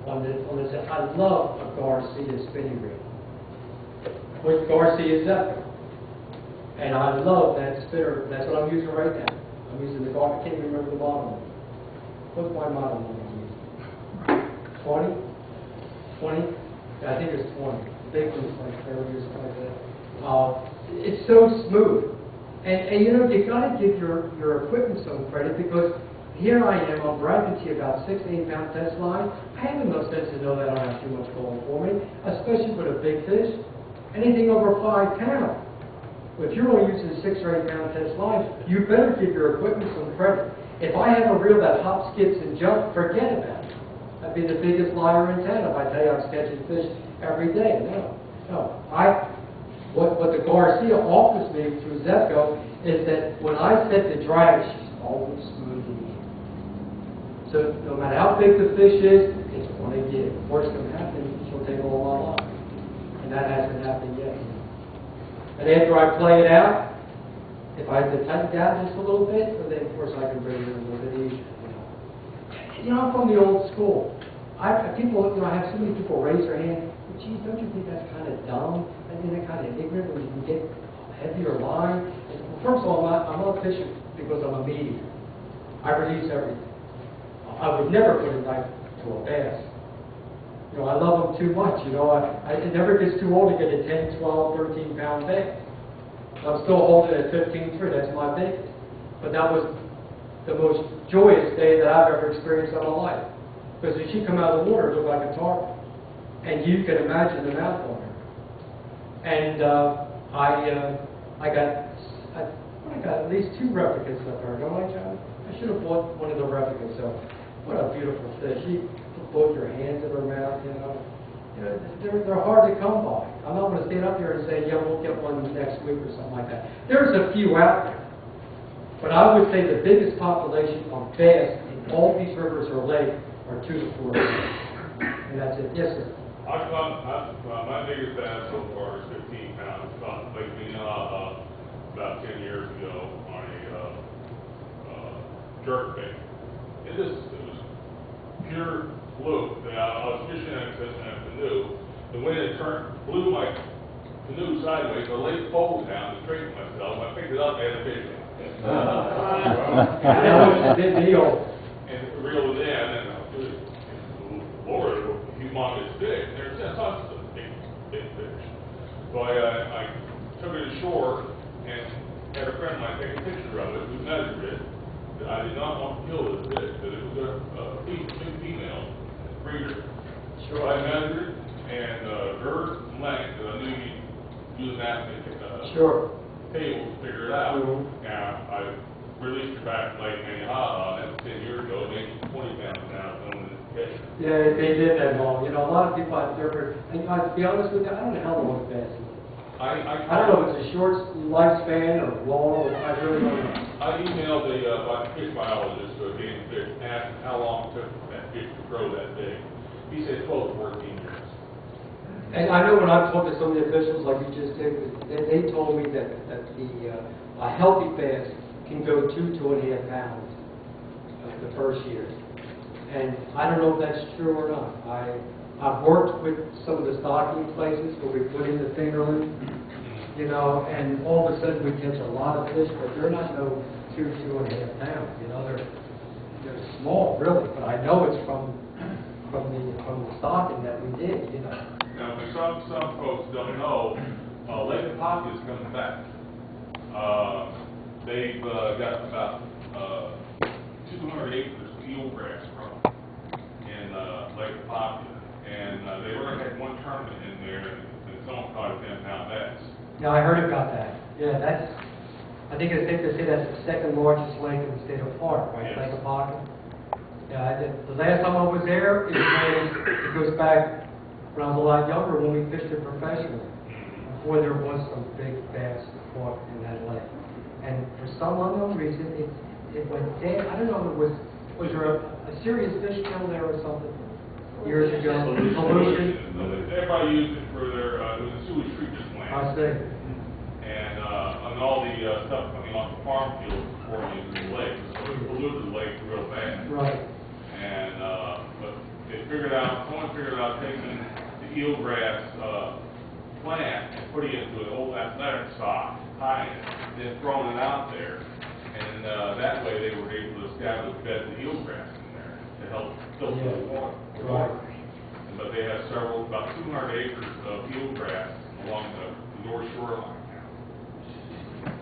on this. I love a Garcia spinning reel. With Garcia Zephyr. And I love that spinner. That's what I'm using right now. I'm using the Garcia. I can't remember the model. What's my model number I'm using? 20? 20? Yeah, I think it's 20. The big one's like 30 or something like that. It's so smooth. And you know, you got to give your equipment some credit, because here I am, I'm bragging to you about 6 to 8 pound test line. I have enough sense to know that I don't have too much going for me, especially with a big fish. Anything over 5 pounds. If you're only using 6 or 8 pound test lines, you better give your equipment some credit. If I have a reel that hops, skips, and jumps, forget about it. I'd be the biggest liar in town if I tell you I'm catching fish every day. No. What the Garcia offers me through Zepco is that when I set the drag, she's always smooth in the end. So no matter how big the fish is, it's going to give. Worst can happen, she'll take a whole lot off. And that hasn't happened yet. And after I play it out, if I have to tighten down just a little bit, well, then of course I can bring it in a little bit easier. I'm from the old school. I have so many people raise their hand. Geez, don't you think that's kind of dumb? I think that's kind of ignorant when you can get a heavier line. Well, first of all, I'm not fishing because I'm a meat eater. I release everything. I would never put a knife to a bass. I love them too much. It never gets too old to get a 10, 12, 13 pound bass. I'm still holding it at 15.3. That's my biggest. But that was the most joyous day that I've ever experienced in my life. Because when she come out of the water, it looked like a tarpon. And you can imagine the mouth on her. And I got at least 2 replicas of her, don't I, John? I should have bought one of the replicas. So, what a beautiful fish. You put both your hands in her mouth, they're hard to come by. I'm not going to stand up here and say, yeah, we'll get one next week or something like that. There's a few out there. But I would say the biggest population of bass in all these rivers or lakes are 2 to 4 inches. And that's it. Yes, sir. My biggest bass so far is 15 pounds. About Lake Minnehaha about 10 years ago on a jerk bait. It was pure fluke. I was fishing in a canoe. The wind blew my canoe sideways. The lake folded down to straighten myself. I picked it up and had a fish. That was a big deal. And reeled it in, and Lord, humongous fish. There's such a big fish. So I took it ashore and had a friend of mine take a picture of it. We measured it. I did not want to kill this fish, but it was a big female breeder. Sure. So I measured it, and girth and length, because I knew you'd use that sure. table to figure it out. Mm-hmm. Now, I released her back in Lake Minnehaha, and that was 10 years ago. Maybe 20 pounds now, going to fish. Yeah, they did that long. A lot of people I've never, and to be honest with you, I don't know how long bass is. I don't know if it's a short lifespan or long, I really don't know. I emailed the fish biologist who came to fish, asked how long it took for that fish to grow that big. He said 12 to 14 years. And I know when I've talked to some of the officials, like you just did, they told me that a healthy bass can go 2.5 pounds the first year. And I don't know if that's true or not. I've worked with some of the stocking places where we put in the fingerling, and all of a sudden we catch a lot of fish, but they're not no 2.5 pounds. They're small, really. But I know it's from the stocking that we did. Now, some folks don't know, Lake Pocket is coming back. They've got about 200 acres of eelgrass growing in Lake Pocket. And they already had one tournament in there, and someone caught a 10-pound bass. Yeah, I heard about that. Yeah, I think it's safe to say that's the second largest lake in the state of Florida, right? Yes. Lake of Pocket. Yeah, the last time I was there, it goes back when I was a lot younger when we fished it professionally, before there was some big bass caught in that lake. And for some unknown reason, it went dead. I don't know if it was there a serious fish kill there or something? Years ago, pollution. Everybody used it for their it was a sewage treatment plant. I see. And all the stuff coming off the farm fields before you into the lake, so it polluted the lake real bad. Right. And but they someone figured out taking the eelgrass, plant and putting it into an old athletic sock, tying it, and then throwing it out there. And, that way they were able to establish beds of eelgrass in there to help filter the water. Right. But they have about 200 acres of eelgrass along the north shoreline now.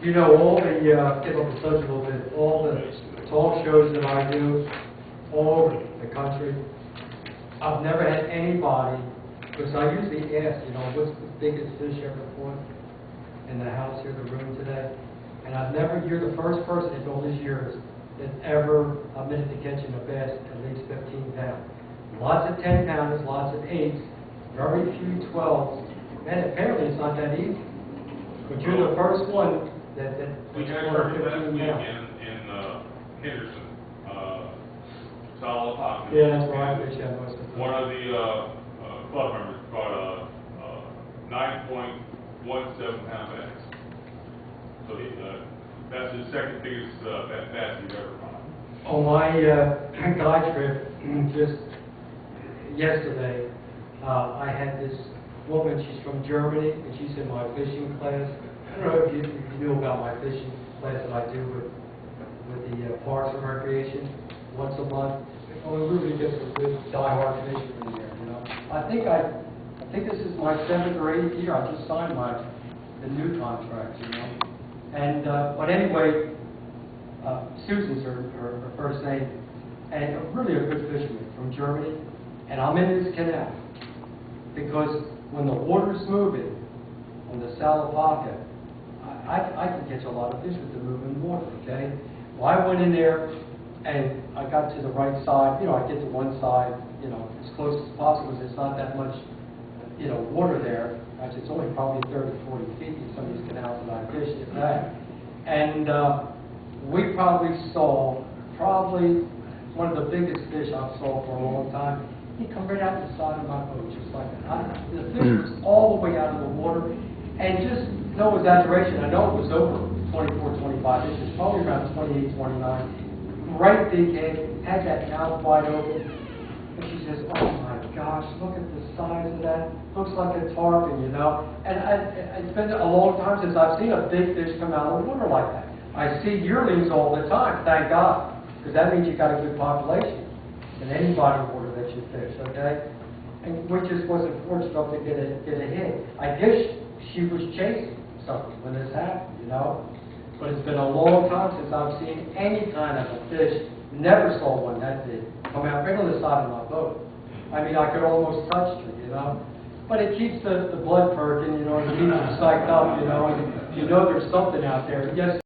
You know, all the, get off the subject a little bit, all the talk shows that I do all over the country, I've never had anybody, because I usually ask, you know, what's the biggest fish you ever caught in the house here, the room today? And you're the first person in all these years that ever admitted to catching a bass at least 15 pounds. Lots of 10-pounders, lots of 8s, very few 12s, and apparently it's not that easy. But you're the first one that We had caught her 15 last week pounds. in Henderson, solid pocket. Yeah, that's where I fish at most of the One time. of the club members caught a 9.17 pound bass. So that's the second biggest bass he's ever caught. On my guide trip, just yesterday, I had this woman, she's from Germany, and she's in my fishing class. I don't know if you knew about my fishing class that I do with the Parks and Recreation once a month. Oh, we really get some good die-hard fishing in there, you know. I think this is my 7th or 8th year. I just signed the new contract, you know. And but anyway, Susan's her first name, and really a good fisherman from Germany. And I'm in this canal because when the water's moving on the Salapaca, I can catch a lot of fish with the moving water, okay? Well, I went in there and I got to the right side, you know, I get to one side, you know, as close as possible because there's not that much, you know, water there. Actually, it's only probably 30, 40 feet in some of these canals that I fished, if that. And we probably saw one of the biggest fish I've saw for a long time. He come right out the side of my boat, just like that. The fish was all the way out of the water, and just no exaggeration. I know it was over 24, 25 inches, probably around 28, 29. Right big head, had that mouth wide open. And she says, "Oh my gosh, look at the size of that. Looks like a tarpon, you know." And it's been a long time since I've seen a big fish come out of the water like that. I see yearlings all the time, thank God, because that means you got a good population in any body of water that you fish, okay? And we just wasn't fortunate enough to get a hit. I guess she was chasing something when this happened, you know? But it's been a long time since I've seen any kind of a fish. Never saw one that big come out right on the side of my boat. I mean, I could almost touch her, you know? But it keeps the blood perking, you know, and keeps you psyched up, you know, and you know there's something out there. Yes.